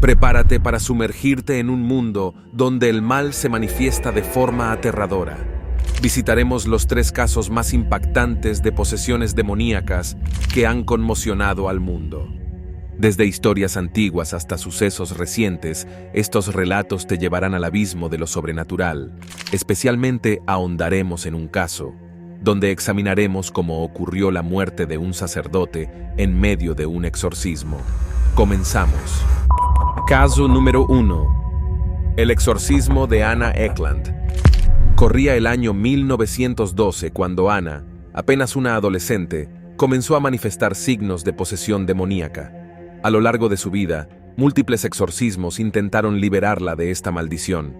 Prepárate para sumergirte en un mundo donde el mal se manifiesta de forma aterradora. Visitaremos los 3 casos más impactantes de posesiones demoníacas que han conmocionado al mundo. Desde historias antiguas hasta sucesos recientes, estos relatos te llevarán al abismo de lo sobrenatural. Especialmente ahondaremos en un caso, donde examinaremos cómo ocurrió la muerte de un sacerdote en medio de un exorcismo. Comenzamos. Caso número 1. El exorcismo de Anna Eklund. Corría el año 1912 cuando Anna, apenas una adolescente, comenzó a manifestar signos de posesión demoníaca. A lo largo de su vida, múltiples exorcismos intentaron liberarla de esta maldición.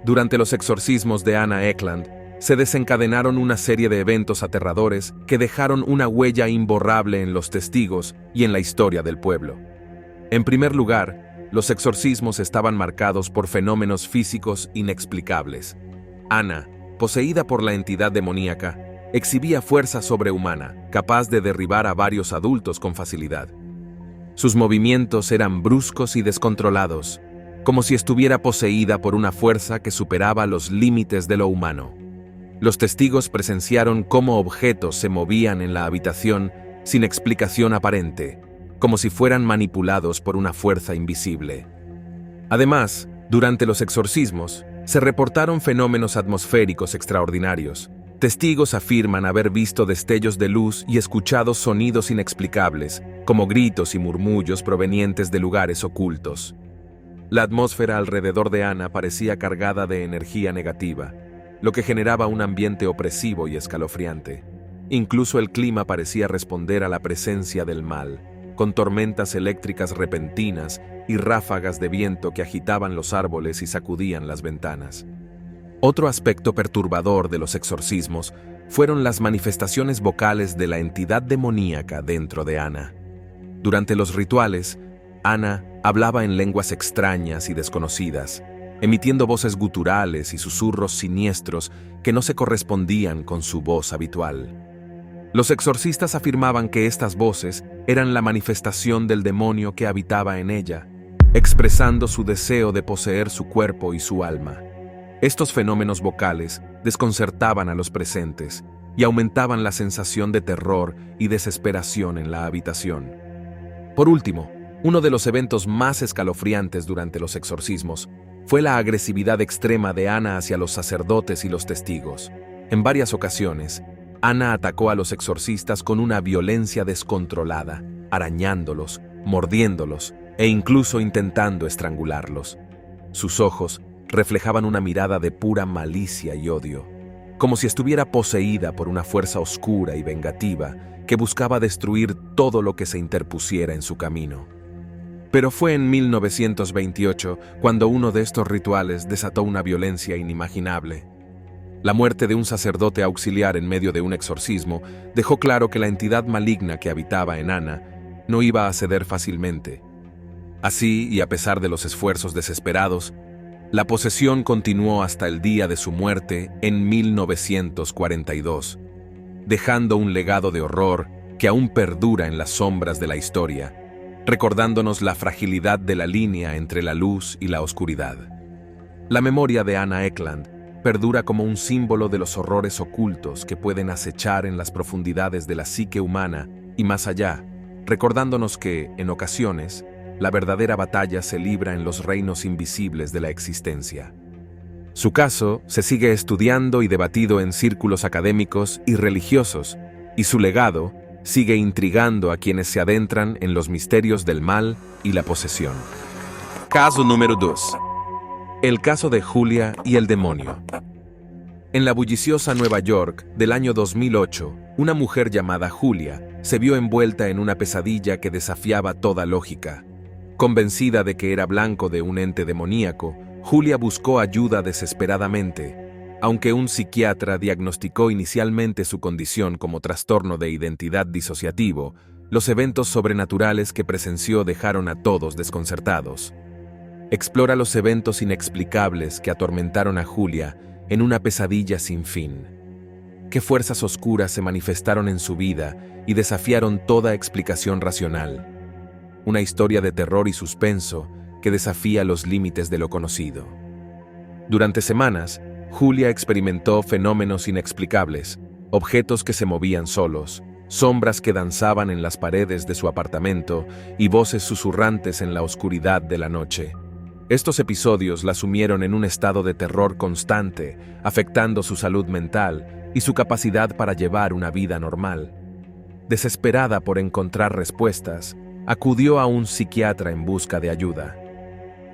Durante los exorcismos de Anna Eklund, se desencadenaron una serie de eventos aterradores que dejaron una huella imborrable en los testigos y en la historia del pueblo. En primer lugar, los exorcismos estaban marcados por fenómenos físicos inexplicables. Anna, poseída por la entidad demoníaca, exhibía fuerza sobrehumana, capaz de derribar a varios adultos con facilidad. Sus movimientos eran bruscos y descontrolados, como si estuviera poseída por una fuerza que superaba los límites de lo humano. Los testigos presenciaron cómo objetos se movían en la habitación sin explicación aparente, como si fueran manipulados por una fuerza invisible. Además, durante los exorcismos, se reportaron fenómenos atmosféricos extraordinarios. Testigos afirman haber visto destellos de luz y escuchado sonidos inexplicables, como gritos y murmullos provenientes de lugares ocultos. La atmósfera alrededor de Anna parecía cargada de energía negativa, lo que generaba un ambiente opresivo y escalofriante. Incluso el clima parecía responder a la presencia del mal, con tormentas eléctricas repentinas y ráfagas de viento que agitaban los árboles y sacudían las ventanas. Otro aspecto perturbador de los exorcismos fueron las manifestaciones vocales de la entidad demoníaca dentro de Anna. Durante los rituales, Anna hablaba en lenguas extrañas y desconocidas, emitiendo voces guturales y susurros siniestros que no se correspondían con su voz habitual. Los exorcistas afirmaban que estas voces eran la manifestación del demonio que habitaba en ella, expresando su deseo de poseer su cuerpo y su alma. Estos fenómenos vocales desconcertaban a los presentes y aumentaban la sensación de terror y desesperación en la habitación. Por último, uno de los eventos más escalofriantes durante los exorcismos fue la agresividad extrema de Anna hacia los sacerdotes y los testigos. En varias ocasiones, Anna atacó a los exorcistas con una violencia descontrolada, arañándolos, mordiéndolos e incluso intentando estrangularlos. Sus ojos reflejaban una mirada de pura malicia y odio, como si estuviera poseída por una fuerza oscura y vengativa que buscaba destruir todo lo que se interpusiera en su camino. Pero fue en 1928 cuando uno de estos rituales desató una violencia inimaginable. La muerte de un sacerdote auxiliar en medio de un exorcismo dejó claro que la entidad maligna que habitaba en Anna no iba a ceder fácilmente. Así, y a pesar de los esfuerzos desesperados, la posesión continuó hasta el día de su muerte en 1942, dejando un legado de horror que aún perdura en las sombras de la historia, recordándonos la fragilidad de la línea entre la luz y la oscuridad. La memoria de Anna Eklund perdura como un símbolo de los horrores ocultos que pueden acechar en las profundidades de la psique humana y más allá, recordándonos que, en ocasiones, la verdadera batalla se libra en los reinos invisibles de la existencia. Su caso se sigue estudiando y debatido en círculos académicos y religiosos, y su legado sigue intrigando a quienes se adentran en los misterios del mal y la posesión. Caso número 2. El caso de Julia y el demonio. En la bulliciosa Nueva York del año 2008, una mujer llamada Julia se vio envuelta en una pesadilla que desafiaba toda lógica. Convencida de que era blanco de un ente demoníaco, Julia buscó ayuda desesperadamente. Aunque un psiquiatra diagnosticó inicialmente su condición como trastorno de identidad disociativo, los eventos sobrenaturales que presenció dejaron a todos desconcertados. Explora los eventos inexplicables que atormentaron a Julia en una pesadilla sin fin. ¿Qué fuerzas oscuras se manifestaron en su vida y desafiaron toda explicación racional? Una historia de terror y suspenso que desafía los límites de lo conocido. Durante semanas, Julia experimentó fenómenos inexplicables, objetos que se movían solos, sombras que danzaban en las paredes de su apartamento y voces susurrantes en la oscuridad de la noche. Estos episodios la sumieron en un estado de terror constante, afectando su salud mental y su capacidad para llevar una vida normal. Desesperada por encontrar respuestas, acudió a un psiquiatra en busca de ayuda.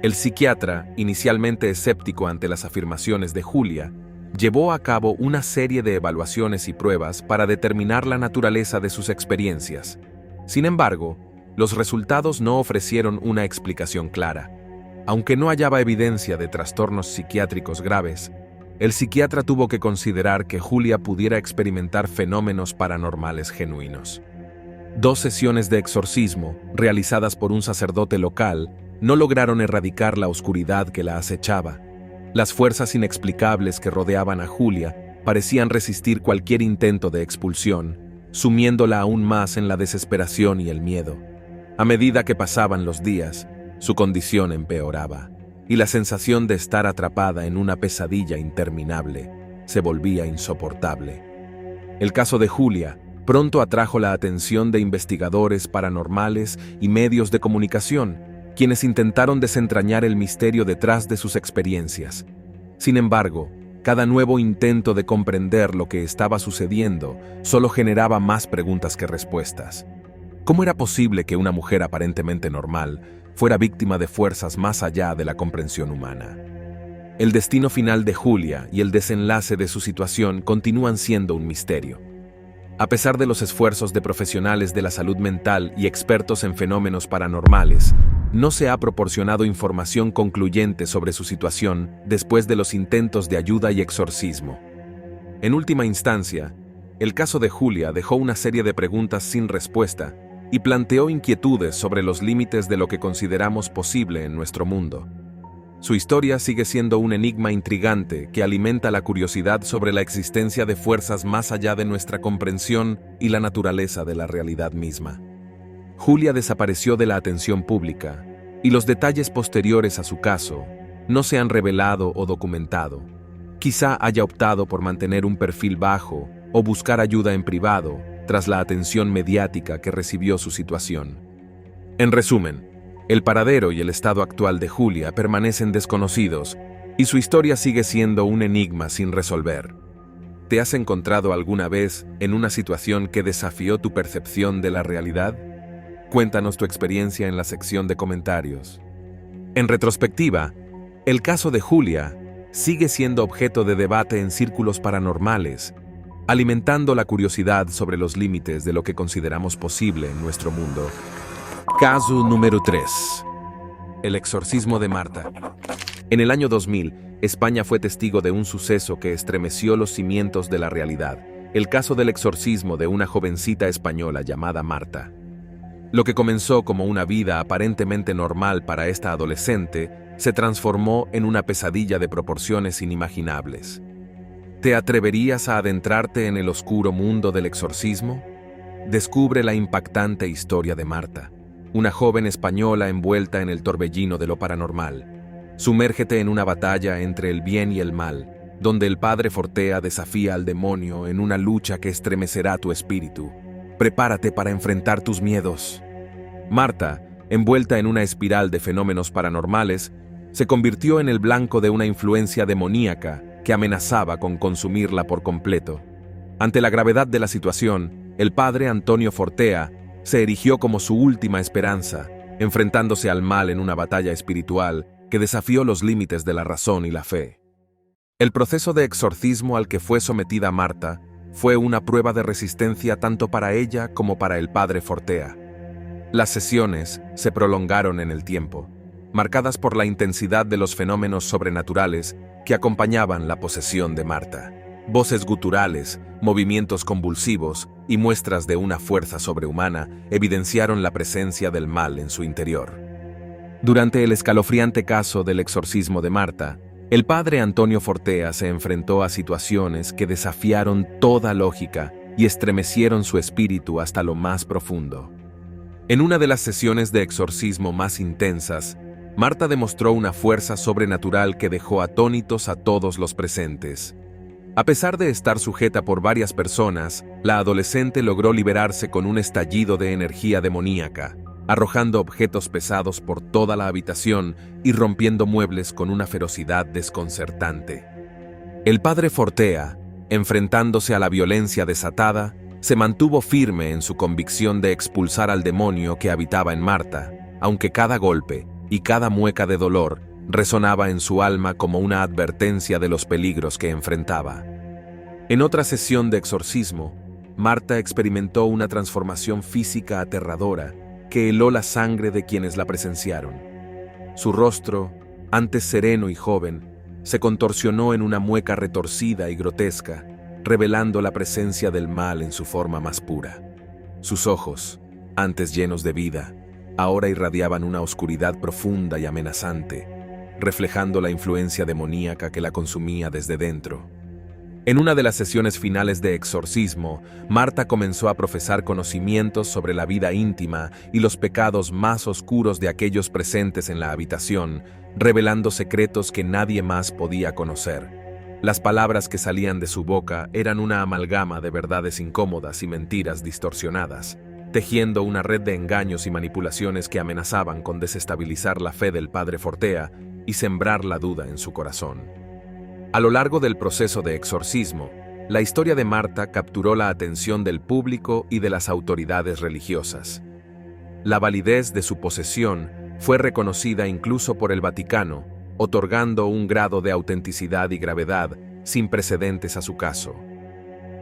El psiquiatra, inicialmente escéptico ante las afirmaciones de Julia, llevó a cabo una serie de evaluaciones y pruebas para determinar la naturaleza de sus experiencias. Sin embargo, los resultados no ofrecieron una explicación clara. Aunque no hallaba evidencia de trastornos psiquiátricos graves, el psiquiatra tuvo que considerar que Julia pudiera experimentar fenómenos paranormales genuinos. 2 sesiones de exorcismo, realizadas por un sacerdote local, no lograron erradicar la oscuridad que la acechaba. Las fuerzas inexplicables que rodeaban a Julia parecían resistir cualquier intento de expulsión, sumiéndola aún más en la desesperación y el miedo. A medida que pasaban los días, su condición empeoraba, y la sensación de estar atrapada en una pesadilla interminable se volvía insoportable. El caso de Julia pronto atrajo la atención de investigadores paranormales y medios de comunicación, quienes intentaron desentrañar el misterio detrás de sus experiencias. Sin embargo, cada nuevo intento de comprender lo que estaba sucediendo solo generaba más preguntas que respuestas. ¿Cómo era posible que una mujer aparentemente normal fuera víctima de fuerzas más allá de la comprensión humana? El destino final de Julia y el desenlace de su situación continúan siendo un misterio. A pesar de los esfuerzos de profesionales de la salud mental y expertos en fenómenos paranormales, no se ha proporcionado información concluyente sobre su situación después de los intentos de ayuda y exorcismo. En última instancia, el caso de Julia dejó una serie de preguntas sin respuesta y planteó inquietudes sobre los límites de lo que consideramos posible en nuestro mundo. Su historia sigue siendo un enigma intrigante que alimenta la curiosidad sobre la existencia de fuerzas más allá de nuestra comprensión y la naturaleza de la realidad misma. Julia desapareció de la atención pública, y los detalles posteriores a su caso no se han revelado o documentado. Quizá haya optado por mantener un perfil bajo o buscar ayuda en privado tras la atención mediática que recibió su situación. En resumen, el paradero y el estado actual de Julia permanecen desconocidos y su historia sigue siendo un enigma sin resolver. ¿Te has encontrado alguna vez en una situación que desafió tu percepción de la realidad? Cuéntanos tu experiencia en la sección de comentarios. En retrospectiva, el caso de Julia sigue siendo objeto de debate en círculos paranormales, alimentando la curiosidad sobre los límites de lo que consideramos posible en nuestro mundo. Caso número 3. El exorcismo de Marta. En el año 2000, España fue testigo de un suceso que estremeció los cimientos de la realidad, el caso del exorcismo de una jovencita española llamada Marta. Lo que comenzó como una vida aparentemente normal para esta adolescente se transformó en una pesadilla de proporciones inimaginables. ¿Te atreverías a adentrarte en el oscuro mundo del exorcismo? Descubre la impactante historia de Marta, una joven española envuelta en el torbellino de lo paranormal. Sumérgete en una batalla entre el bien y el mal, donde el padre Fortea desafía al demonio en una lucha que estremecerá tu espíritu. Prepárate para enfrentar tus miedos. Marta, envuelta en una espiral de fenómenos paranormales, se convirtió en el blanco de una influencia demoníaca que amenazaba con consumirla por completo. Ante la gravedad de la situación, el padre Antonio Fortea se erigió como su última esperanza, enfrentándose al mal en una batalla espiritual que desafió los límites de la razón y la fe. El proceso de exorcismo al que fue sometida Marta fue una prueba de resistencia tanto para ella como para el padre Fortea. Las sesiones se prolongaron en el tiempo, marcadas por la intensidad de los fenómenos sobrenaturales que acompañaban la posesión de Marta. Voces guturales, movimientos convulsivos y muestras de una fuerza sobrehumana evidenciaron la presencia del mal en su interior. Durante el escalofriante caso del exorcismo de Marta, el padre Antonio Fortea se enfrentó a situaciones que desafiaron toda lógica y estremecieron su espíritu hasta lo más profundo. En una de las sesiones de exorcismo más intensas, Marta demostró una fuerza sobrenatural que dejó atónitos a todos los presentes. A pesar de estar sujeta por varias personas, la adolescente logró liberarse con un estallido de energía demoníaca, arrojando objetos pesados por toda la habitación y rompiendo muebles con una ferocidad desconcertante. El padre Fortea, enfrentándose a la violencia desatada, se mantuvo firme en su convicción de expulsar al demonio que habitaba en Marta, aunque cada golpe y cada mueca de dolor resonaba en su alma como una advertencia de los peligros que enfrentaba. En otra sesión de exorcismo, Marta experimentó una transformación física aterradora que heló la sangre de quienes la presenciaron. Su rostro, antes sereno y joven, se contorsionó en una mueca retorcida y grotesca, revelando la presencia del mal en su forma más pura. Sus ojos, antes llenos de vida, ahora irradiaban una oscuridad profunda y amenazante, reflejando la influencia demoníaca que la consumía desde dentro. En una de las sesiones finales de exorcismo, Marta comenzó a profesar conocimientos sobre la vida íntima y los pecados más oscuros de aquellos presentes en la habitación, revelando secretos que nadie más podía conocer. Las palabras que salían de su boca eran una amalgama de verdades incómodas y mentiras distorsionadas, tejiendo una red de engaños y manipulaciones que amenazaban con desestabilizar la fe del padre Fortea y sembrar la duda en su corazón. A lo largo del proceso de exorcismo, la historia de Marta capturó la atención del público y de las autoridades religiosas. La validez de su posesión fue reconocida incluso por el Vaticano, otorgando un grado de autenticidad y gravedad sin precedentes a su caso.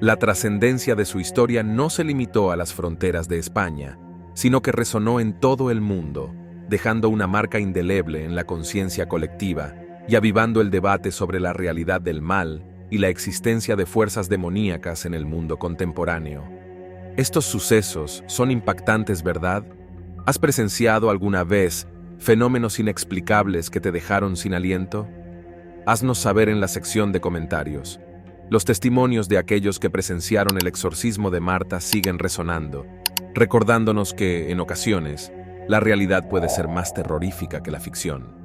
La trascendencia de su historia no se limitó a las fronteras de España, sino que resonó en todo el mundo, dejando una marca indeleble en la conciencia colectiva y avivando el debate sobre la realidad del mal y la existencia de fuerzas demoníacas en el mundo contemporáneo. Estos sucesos son impactantes, ¿verdad? ¿Has presenciado alguna vez fenómenos inexplicables que te dejaron sin aliento? Haznos saber en la sección de comentarios. Los testimonios de aquellos que presenciaron el exorcismo de Marta siguen resonando, recordándonos que, en ocasiones, la realidad puede ser más terrorífica que la ficción.